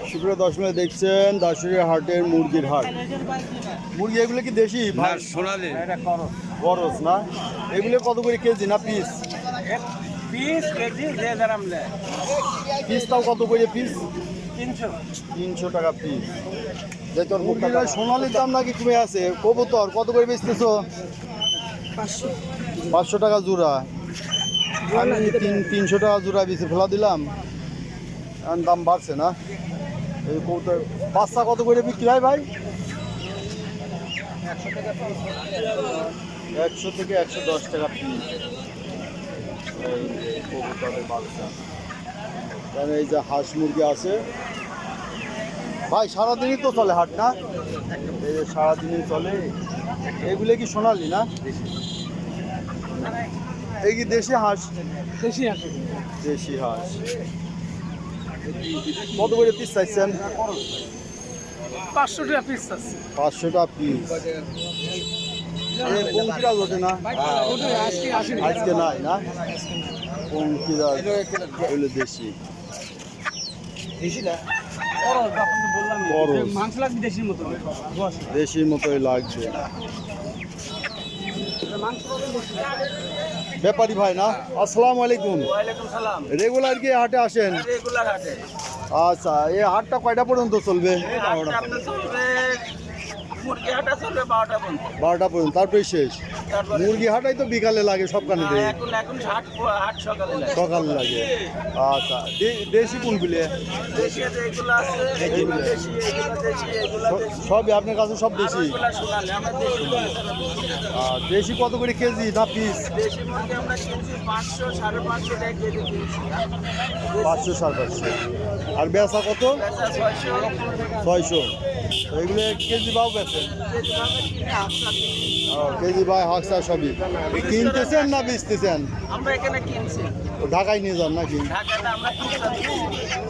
সুপ্রিয় দর্শক দেখছেন দাসুরি হাটের মুরগির হাট। মুরগি এগুলো কি দেশি ভাই? সোনালি বরস না? এগুলো কত করে কেজি না পিস? পিস কেজি যে দাম নেয় পিসটাও কত করে পিস? 300 টাকা পিস। মুরগির সোনালির দাম নাকি কমে আছে। কবুতর কত করে বেচতেছো? 500 টাকা জোড়া। আমি 300 টাকা জোড়া বেশি ফেলা দিলাম, আর দাম বাড়ছে না। এই কবুতর বাচ্চা কত করে বিক্রি হয় ভাই? 100 থেকে 110 টাকা পিস। এই কবুতরের বাচ্চা। কারণ এই যে হাঁস মুরগি আছে ভাই, সারাদিনই তো চলে হাট না? এই যে সারাদিনই চলে। এগুলো কি সোনালি না? এই কি দেশি হাঁস? দেশি হাঁস। কত করে পিস চাইছেন? 500 টাকা পিস আছে। 500 টাকা পিস। পঙ্কিরাজ ওঠে না? আজকে নাই না? পঙ্কিরাজ হইলো দেশি। মাংস লাগবে দেশির মতো, দেশির মতোই লাগবে। ব্যাপারী ভাই না? আসসালামু আলাইকুম। ওয়ালাইকুম সালাম। রেগুলার কি হাটে আসেন? রেগুলার হাটে। আচ্ছা, এই হাটটা কয়টা পর্যন্ত চলবে? হাটটা আপনার চলবে, মুরগি হাটটা চলবে 12টা পর্যন্ত। 12টা পর্যন্ত, তারপরে শেষ। তারপরে মুরগি হাটাই তো বিকালে লাগে সব কানে দেয়, এখন হাট সকালে লাগে। সকালে লাগে। আচ্ছা, দেশি কোনগুলি? দেশি যেগুলো আছে এগুলো দেশি, এগুলো দেশি, এগুলো দেশি। সবই আপনার কাছে সব দেশি? এগুলো সোনালি, আমরা দেশি মুরগি। দেশি কত করে কেজি না পিস? দেশি মুরগি আমরা কিনছি 500 550 টাকা কেজি কিনছি। 500 550। আর বেচা কত? বেচা 600 600। এগুলো কেজি বাও বেচেন? কেজি আমরা কিনে হাফসা কিনি। কেজি বাই হাঁকসা সবই কিনতেছেন না বেচতেছেন? আমরা এখানে কিনছি। ঢাকায় নিয়ে যান নাকি? ঢাকাতে আমরা কিনছি।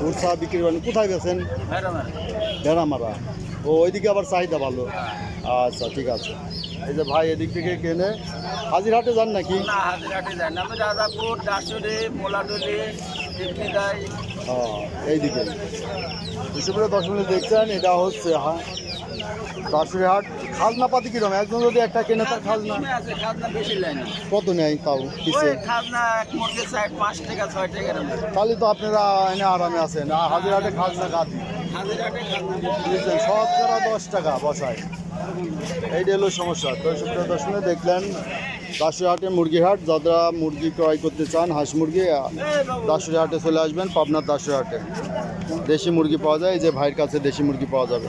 উৎসাহ বিক্রি করেন কোথায় বেচেন? ভেড়ামারা। ভেড়ামারা। ও ওইদিকে আবার চাহিদা ভালো। আচ্ছা, ঠিক আছে। এই যে ভাই এদিক থেকে কেনে হাজিরহাটে যান নাকি? না, হাজিরহাটে যাই না, আমি রাজাপুর, দাসুরি, মোলাডুলি, টিকনিদাই। এইদিকে হিসেবে 10 মিনিট দেখছেন। এটা হচ্ছে দাসুরি হাট। খাজনা পাতি কিরকম? একজন যদি একটা কেনে তার খাজনা আছে, খাজনা বেশি নেয় না। কত নেয় তাও কিসে? ওই খাজনা এক মুরগি 5 টাকা 6 টাকা এরকম। তাহলে তো আপনারা এনে আরামে আছেন। আর হাজিরহাটে খাজনা কাটি হাজিরহাটে খাজনা বেশি। বুঝলেন, শতকরা 10 টাকা বসায়। এইটা হলো সমস্যা। তো সুপ্রিয় দর্শক দেখলেন দাসুরি হাটে মুরগির হাট। যারা মুরগি ক্রয় করতে চান হাঁস মুরগি, দাসুরি হাটে চলে আসবেন। পাবনার দাসুরি হাটে দেশি মুরগি পাওয়া যায়। এই যে ভাইয়ের কাছে দেশি মুরগি পাওয়া যাবে।